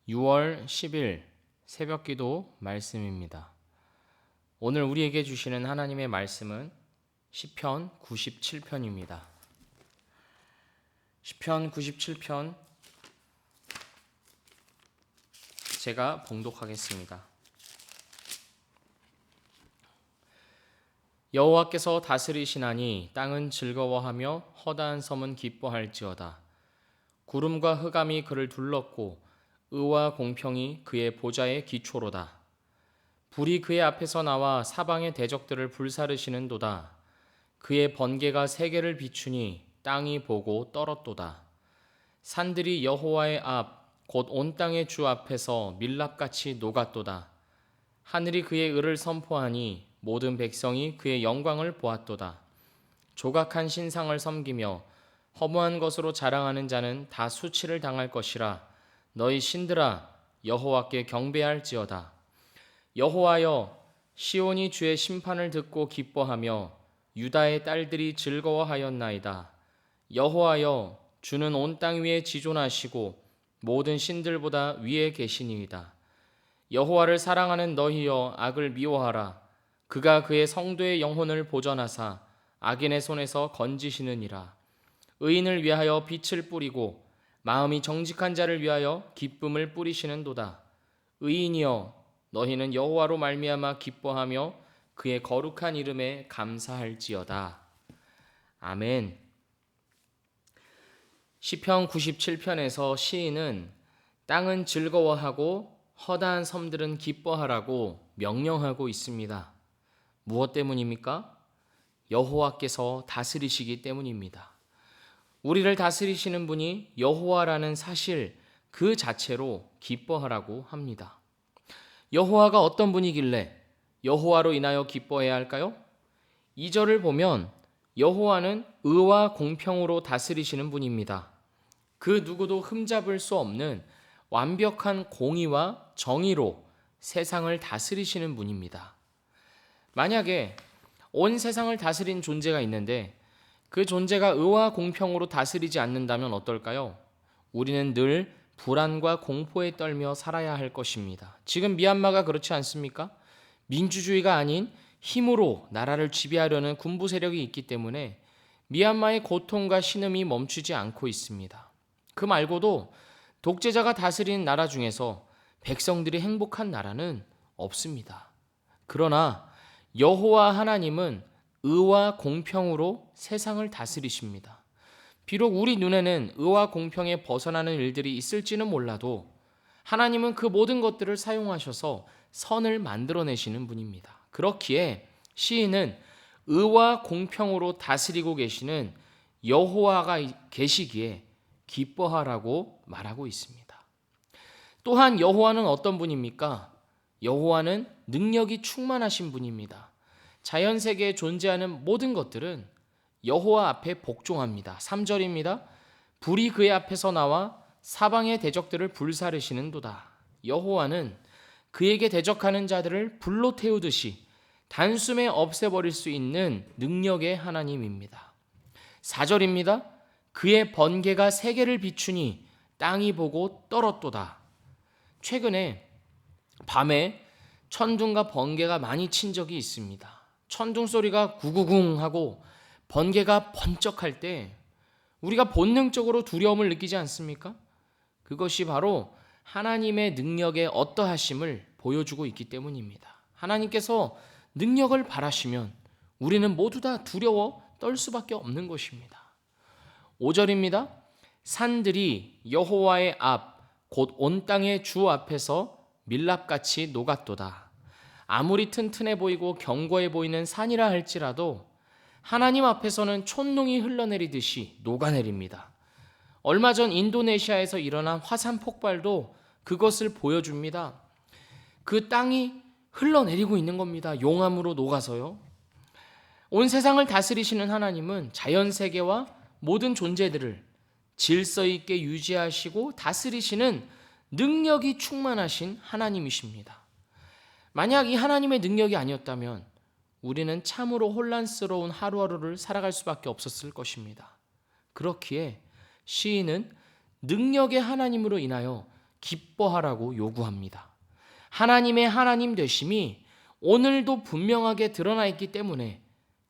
6월 10일 새벽기도 말씀입니다. 오늘 우리에게 주시는 하나님의 말씀은 시편 97편입니다. 시편 97편 제가 봉독하겠습니다. 여호와께서 다스리시나니 땅은 즐거워하며 허다한 섬은 기뻐할지어다. 구름과 흑암이 그를 둘렀고 의와 공평이 그의 보좌의 기초로다. 불이 그의 앞에서 나와 사방의 대적들을 불사르시는도다. 그의 번개가 세계를 비추니 땅이 보고 떨었도다. 산들이 여호와의 앞 곧 온 땅의 주 앞에서 밀랍같이 녹았도다. 하늘이 그의 의를 선포하니 모든 백성이 그의 영광을 보았도다. 조각한 신상을 섬기며 허무한 것으로 자랑하는 자는 다 수치를 당할 것이라. 너희 신들아 여호와께 경배할지어다. 여호와여, 시온이 주의 심판을 듣고 기뻐하며 유다의 딸들이 즐거워하였나이다. 여호와여, 주는 온 땅 위에 지존하시고 모든 신들보다 위에 계시니이다. 여호와를 사랑하는 너희여, 악을 미워하라. 그가 그의 성도의 영혼을 보전하사 악인의 손에서 건지시느니라. 의인을 위하여 빛을 뿌리고 마음이 정직한 자를 위하여 기쁨을 뿌리시는도다. 의인이여, 너희는 여호와로 말미암아 기뻐하며 그의 거룩한 이름에 감사할지어다. 아멘. 시편 97편에서 시인은 땅은 즐거워하고 허다한 섬들은 기뻐하라고 명령하고 있습니다. 무엇 때문입니까? 여호와께서 다스리시기 때문입니다. 우리를 다스리시는 분이 여호와라는 사실 그 자체로 기뻐하라고 합니다. 여호와가 어떤 분이길래 여호와로 인하여 기뻐해야 할까요? 2절을 보면 여호와는 의와 공평으로 다스리시는 분입니다. 그 누구도 흠잡을 수 없는 완벽한 공의와 정의로 세상을 다스리시는 분입니다. 만약에 온 세상을 다스린 존재가 있는데 그 존재가 의와 공평으로 다스리지 않는다면 어떨까요? 우리는 늘 불안과 공포에 떨며 살아야 할 것입니다. 지금 미얀마가 그렇지 않습니까? 민주주의가 아닌 힘으로 나라를 지배하려는 군부 세력이 있기 때문에 미얀마의 고통과 신음이 멈추지 않고 있습니다. 그 말고도 독재자가 다스리는 나라 중에서 백성들이 행복한 나라는 없습니다. 그러나 여호와 하나님은 의와 공평으로 세상을 다스리십니다. 비록 우리 눈에는 의와 공평에 벗어나는 일들이 있을지는 몰라도 하나님은 그 모든 것들을 사용하셔서 선을 만들어내시는 분입니다. 그렇기에 시인은 의와 공평으로 다스리고 계시는 여호와가 계시기에 기뻐하라고 말하고 있습니다. 또한 여호와는 어떤 분입니까? 여호와는 능력이 충만하신 분입니다. 자연 세계에 존재하는 모든 것들은 여호와 앞에 복종합니다. 3절입니다. 불이 그의 앞에서 나와 사방의 대적들을 불사르시는도다. 여호와는 그에게 대적하는 자들을 불로 태우듯이 단숨에 없애버릴 수 있는 능력의 하나님입니다. 4절입니다. 그의 번개가 세계를 비추니 땅이 보고 떨었도다. 최근에 밤에 천둥과 번개가 많이 친 적이 있습니다. 천둥 소리가 구구궁 하고 번개가 번쩍할 때 우리가 본능적으로 두려움을 느끼지 않습니까? 그것이 바로 하나님의 능력의 어떠하심을 보여주고 있기 때문입니다. 하나님께서 능력을 바라시면 우리는 모두 다 두려워 떨 수밖에 없는 것입니다. 5절입니다. 산들이 여호와의 앞 곧 온 땅의 주 앞에서 밀랍같이 녹았도다. 아무리 튼튼해 보이고 견고해 보이는 산이라 할지라도 하나님 앞에서는 촛농이 흘러내리듯이 녹아내립니다. 얼마 전 인도네시아에서 일어난 화산 폭발도 그것을 보여줍니다. 그 땅이 흘러내리고 있는 겁니다. 용암으로 녹아서요. 온 세상을 다스리시는 하나님은 자연 세계와 모든 존재들을 질서 있게 유지하시고 다스리시는 능력이 충만하신 하나님이십니다. 만약 이 하나님의 능력이 아니었다면 우리는 참으로 혼란스러운 하루하루를 살아갈 수밖에 없었을 것입니다. 그렇기에 시인은 능력의 하나님으로 인하여 기뻐하라고 요구합니다. 하나님의 하나님 되심이 오늘도 분명하게 드러나 있기 때문에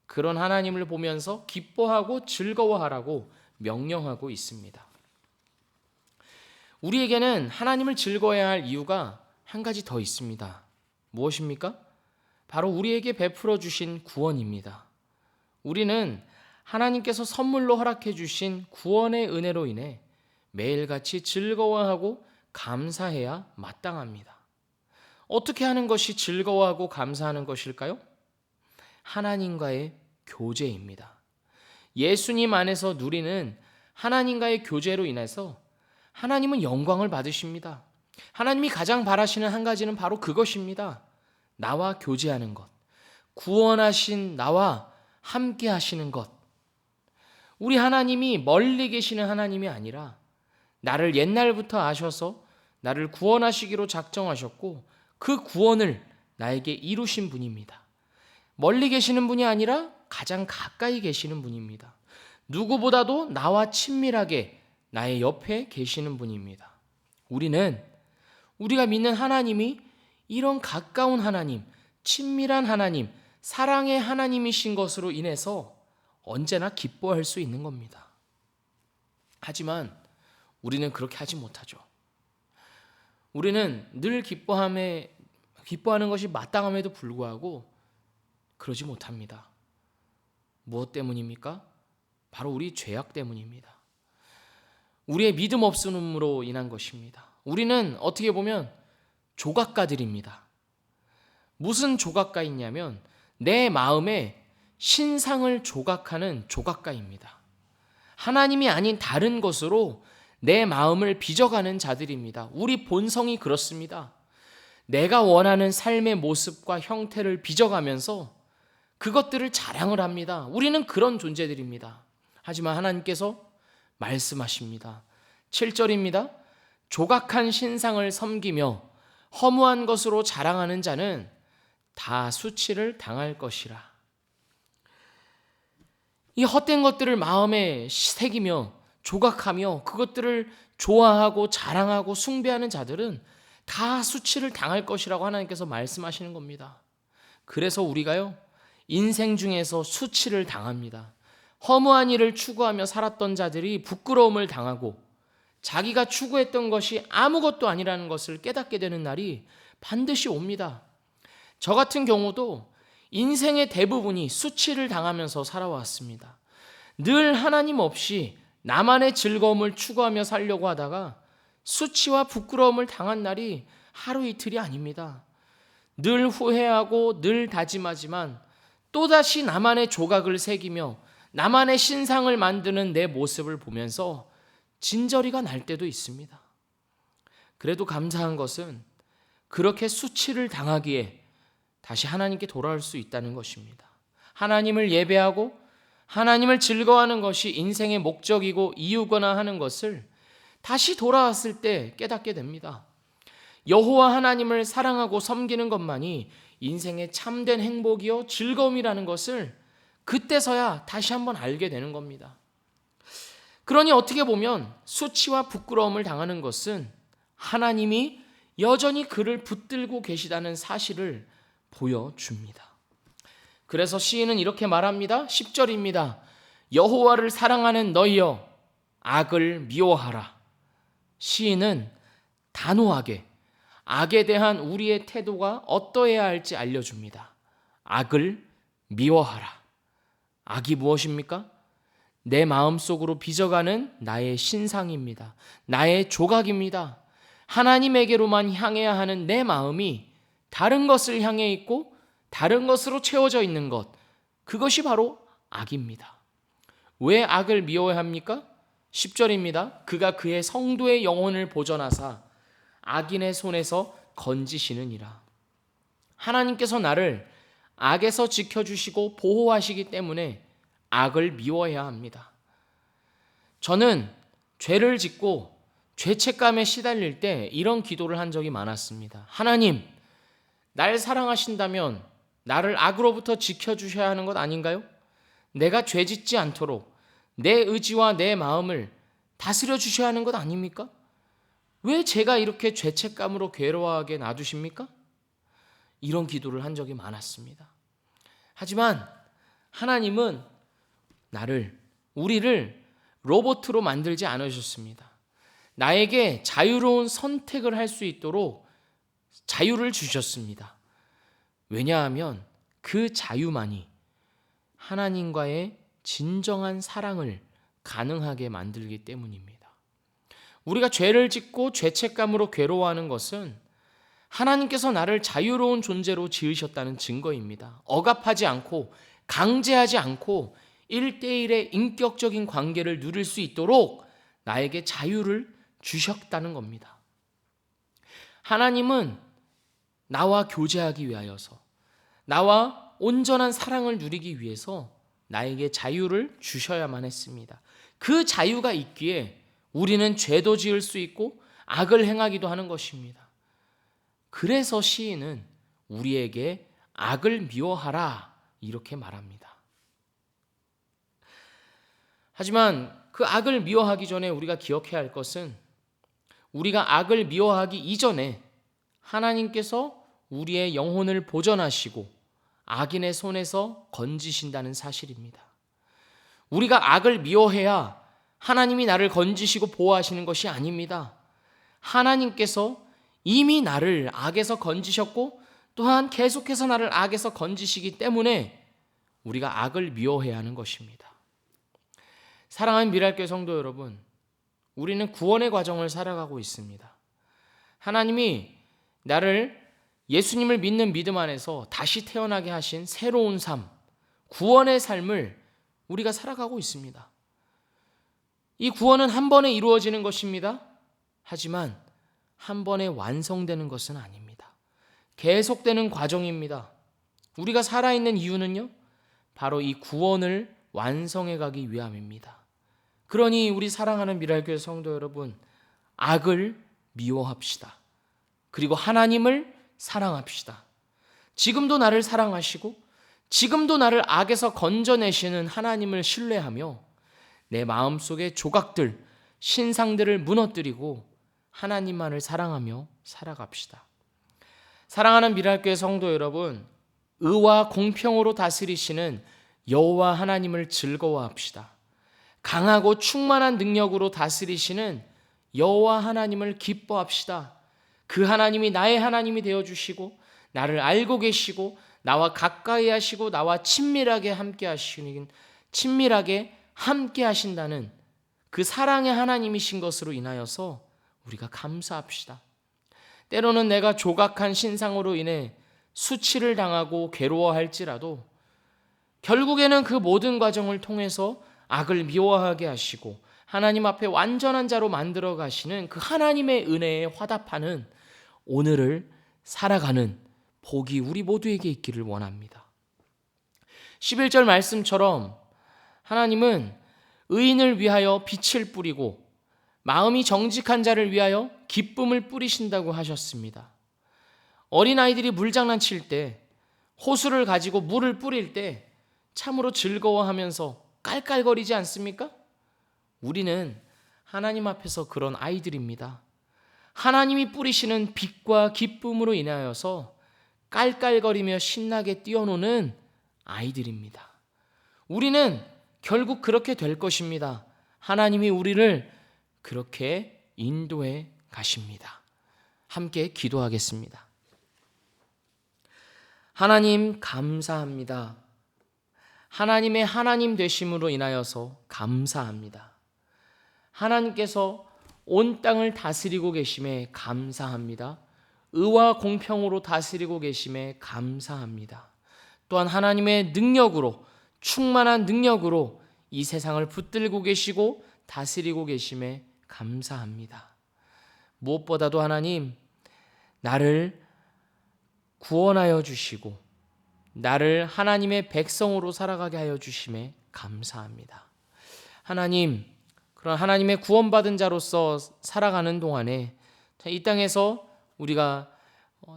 그런 하나님을 보면서 기뻐하고 즐거워하라고 명령하고 있습니다. 우리에게는 하나님을 즐거워해야 할 이유가 한 가지 더 있습니다. 무엇입니까? 바로 우리에게 베풀어 주신 구원입니다. 우리는 하나님께서 선물로 허락해 주신 구원의 은혜로 인해 매일같이 즐거워하고 감사해야 마땅합니다. 어떻게 하는 것이 즐거워하고 감사하는 것일까요? 하나님과의 교제입니다. 예수님 안에서 누리는 하나님과의 교제로 인해서 하나님은 영광을 받으십니다. 하나님이 가장 바라시는 한 가지는 바로 그것입니다. 나와 교제하는 것, 구원하신 나와 함께 하시는 것. 우리 하나님이 멀리 계시는 하나님이 아니라 나를 옛날부터 아셔서 나를 구원하시기로 작정하셨고 그 구원을 나에게 이루신 분입니다. 멀리 계시는 분이 아니라 가장 가까이 계시는 분입니다. 누구보다도 나와 친밀하게 나의 옆에 계시는 분입니다. 우리가 믿는 하나님이 이런 가까운 하나님, 친밀한 하나님, 사랑의 하나님이신 것으로 인해서 언제나 기뻐할 수 있는 겁니다. 하지만 우리는 그렇게 하지 못하죠. 우리는 늘 기뻐하는 것이 마땅함에도 불구하고 그러지 못합니다. 무엇 때문입니까? 바로 우리 죄악 때문입니다. 우리의 믿음 없음으로 인한 것입니다. 우리는 어떻게 보면 조각가들입니다. 무슨 조각가이냐면 내 마음에 신상을 조각하는 조각가입니다. 하나님이 아닌 다른 것으로 내 마음을 빚어가는 자들입니다. 우리 본성이 그렇습니다. 내가 원하는 삶의 모습과 형태를 빚어가면서 그것들을 자랑을 합니다. 우리는 그런 존재들입니다. 하지만 하나님께서 말씀하십니다. 7절입니다. 조각한 신상을 섬기며 허무한 것으로 자랑하는 자는 다 수치를 당할 것이라. 이 헛된 것들을 마음에 새기며 조각하며 그것들을 좋아하고 자랑하고 숭배하는 자들은 다 수치를 당할 것이라고 하나님께서 말씀하시는 겁니다. 그래서 우리가요, 인생 중에서 수치를 당합니다. 허무한 일을 추구하며 살았던 자들이 부끄러움을 당하고 자기가 추구했던 것이 아무것도 아니라는 것을 깨닫게 되는 날이 반드시 옵니다. 저 같은 경우도 인생의 대부분이 수치를 당하면서 살아왔습니다. 늘 하나님 없이 나만의 즐거움을 추구하며 살려고 하다가 수치와 부끄러움을 당한 날이 하루 이틀이 아닙니다. 늘 후회하고 늘 다짐하지만 또다시 나만의 조각을 새기며 나만의 신상을 만드는 내 모습을 보면서 진저리가 날 때도 있습니다. 그래도 감사한 것은 그렇게 수치를 당하기에 다시 하나님께 돌아올 수 있다는 것입니다. 하나님을 예배하고 하나님을 즐거워하는 것이 인생의 목적이고 이유거나 하는 것을 다시 돌아왔을 때 깨닫게 됩니다. 여호와 하나님을 사랑하고 섬기는 것만이 인생의 참된 행복이요 즐거움이라는 것을 그때서야 다시 한번 알게 되는 겁니다. 그러니 어떻게 보면 수치와 부끄러움을 당하는 것은 하나님이 여전히 그를 붙들고 계시다는 사실을 보여줍니다. 그래서 시인은 이렇게 말합니다. 10절입니다. 여호와를 사랑하는 너희여 악을 미워하라. 시인은 단호하게 악에 대한 우리의 태도가 어떠해야 할지 알려줍니다. 악을 미워하라. 악이 무엇입니까? 내 마음속으로 빚어가는 나의 신상입니다. 나의 조각입니다. 하나님에게로만 향해야 하는 내 마음이 다른 것을 향해 있고 다른 것으로 채워져 있는 것, 그것이 바로 악입니다. 왜 악을 미워해야 합니까? 10절입니다. 그가 그의 성도의 영혼을 보전하사 악인의 손에서 건지시느니라. 하나님께서 나를 악에서 지켜주시고 보호하시기 때문에 악을 미워해야 합니다. 저는 죄를 짓고 죄책감에 시달릴 때 이런 기도를 한 적이 많았습니다. 하나님, 날 사랑하신다면 나를 악으로부터 지켜주셔야 하는 것 아닌가요? 내가 죄 짓지 않도록 내 의지와 내 마음을 다스려 주셔야 하는 것 아닙니까? 왜 제가 이렇게 죄책감으로 괴로워하게 놔두십니까? 이런 기도를 한 적이 많았습니다. 하지만 하나님은 우리를 로봇으로 만들지 않으셨습니다. 나에게 자유로운 선택을 할 수 있도록 자유를 주셨습니다. 왜냐하면 그 자유만이 하나님과의 진정한 사랑을 가능하게 만들기 때문입니다. 우리가 죄를 짓고 죄책감으로 괴로워하는 것은 하나님께서 나를 자유로운 존재로 지으셨다는 증거입니다. 억압하지 않고 강제하지 않고 1대1의 인격적인 관계를 누릴 수 있도록 나에게 자유를 주셨다는 겁니다. 하나님은 나와 교제하기 위하여서, 나와 온전한 사랑을 누리기 위해서 나에게 자유를 주셔야만 했습니다. 그 자유가 있기에 우리는 죄도 지을 수 있고 악을 행하기도 하는 것입니다. 그래서 시인은 우리에게 악을 미워하라 이렇게 말합니다. 하지만 그 악을 미워하기 전에 우리가 기억해야 할 것은, 우리가 악을 미워하기 이전에 하나님께서 우리의 영혼을 보전하시고 악인의 손에서 건지신다는 사실입니다. 우리가 악을 미워해야 하나님이 나를 건지시고 보호하시는 것이 아닙니다. 하나님께서 이미 나를 악에서 건지셨고 또한 계속해서 나를 악에서 건지시기 때문에 우리가 악을 미워해야 하는 것입니다. 사랑하는 미랄교회 성도 여러분, 우리는 구원의 과정을 살아가고 있습니다. 하나님이 나를 예수님을 믿는 믿음 안에서 다시 태어나게 하신 새로운 삶, 구원의 삶을 우리가 살아가고 있습니다. 이 구원은 한 번에 이루어지는 것입니다. 하지만 한 번에 완성되는 것은 아닙니다. 계속되는 과정입니다. 우리가 살아있는 이유는요, 바로 이 구원을 완성해 가기 위함입니다. 그러니 우리 사랑하는 미랄교회 성도 여러분, 악을 미워합시다. 그리고 하나님을 사랑합시다. 지금도 나를 사랑하시고 지금도 나를 악에서 건져내시는 하나님을 신뢰하며 내 마음속의 조각들, 신상들을 무너뜨리고 하나님만을 사랑하며 살아갑시다. 사랑하는 미랄교회 성도 여러분, 의와 공평으로 다스리시는 여호와 하나님을 즐거워합시다. 강하고 충만한 능력으로 다스리시는 여호와 하나님을 기뻐합시다. 그 하나님이 나의 하나님이 되어주시고 나를 알고 계시고 나와 가까이 하시고 나와 친밀하게 함께 하신다는 그 사랑의 하나님이신 것으로 인하여서 우리가 감사합시다. 때로는 내가 조각한 신상으로 인해 수치를 당하고 괴로워할지라도 결국에는 그 모든 과정을 통해서 악을 미워하게 하시고 하나님 앞에 완전한 자로 만들어 가시는 그 하나님의 은혜에 화답하는 오늘을 살아가는 복이 우리 모두에게 있기를 원합니다. 11절 말씀처럼 하나님은 의인을 위하여 빛을 뿌리고 마음이 정직한 자를 위하여 기쁨을 뿌리신다고 하셨습니다. 어린아이들이 물장난칠 때, 호수를 가지고 물을 뿌릴 때 참으로 즐거워하면서 깔깔거리지 않습니까? 우리는 하나님 앞에서 그런 아이들입니다. 하나님이 뿌리시는 빛과 기쁨으로 인하여서 깔깔거리며 신나게 뛰어노는 아이들입니다. 우리는 결국 그렇게 될 것입니다. 하나님이 우리를 그렇게 인도해 가십니다. 함께 기도하겠습니다. 하나님 감사합니다. 하나님의 하나님 되심으로 인하여서 감사합니다. 하나님께서 온 땅을 다스리고 계심에 감사합니다. 의와 공평으로 다스리고 계심에 감사합니다. 또한 하나님의 능력으로, 충만한 능력으로 이 세상을 붙들고 계시고 다스리고 계심에 감사합니다. 무엇보다도 하나님, 나를 구원하여 주시고 나를 하나님의 백성으로 살아가게 하여 주심에 감사합니다. 하나님, 그런 하나님의 구원받은 자로서 살아가는 동안에 이 땅에서 우리가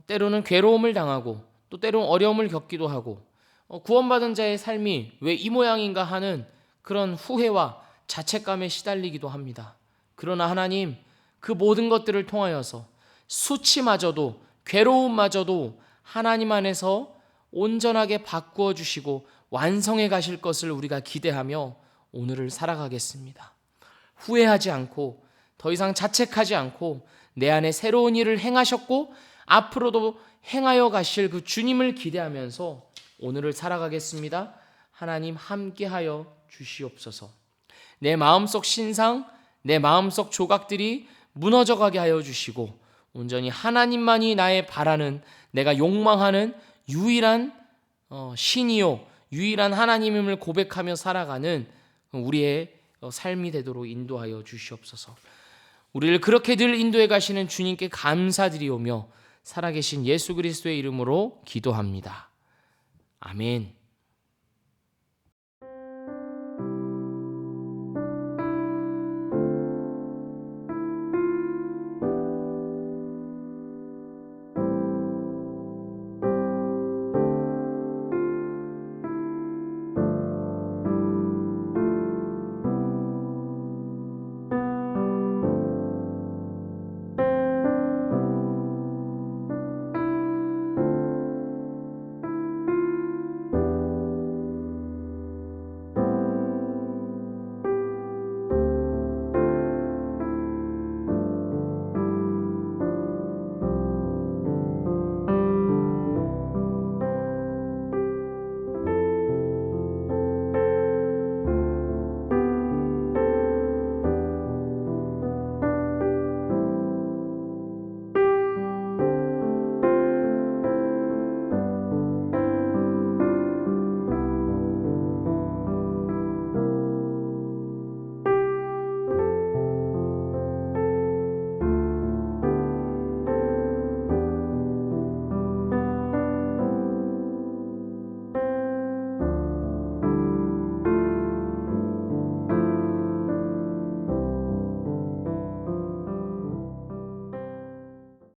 때로는 괴로움을 당하고 또 때로는 어려움을 겪기도 하고 구원받은 자의 삶이 왜 이 모양인가 하는 그런 후회와 자책감에 시달리기도 합니다. 그러나 하나님, 그 모든 것들을 통하여서 수치마저도 괴로움마저도 하나님 안에서 온전하게 바꾸어 주시고 완성해 가실 것을 우리가 기대하며 오늘을 살아가겠습니다. 후회하지 않고 더 이상 자책하지 않고 내 안에 새로운 일을 행하셨고 앞으로도 행하여 가실 그 주님을 기대하면서 오늘을 살아가겠습니다. 하나님 함께하여 주시옵소서. 내 마음속 신상, 내 마음속 조각들이 무너져가게 하여 주시고 온전히 하나님만이 나의 바라는, 내가 욕망하는 유일한 신이요 유일한 하나님임을 고백하며 살아가는 우리의 삶이 되도록 인도하여 주시옵소서. 우리를 그렇게 늘 인도해 가시는 주님께 감사드리오며 살아계신 예수 그리스도의 이름으로 기도합니다. 아멘.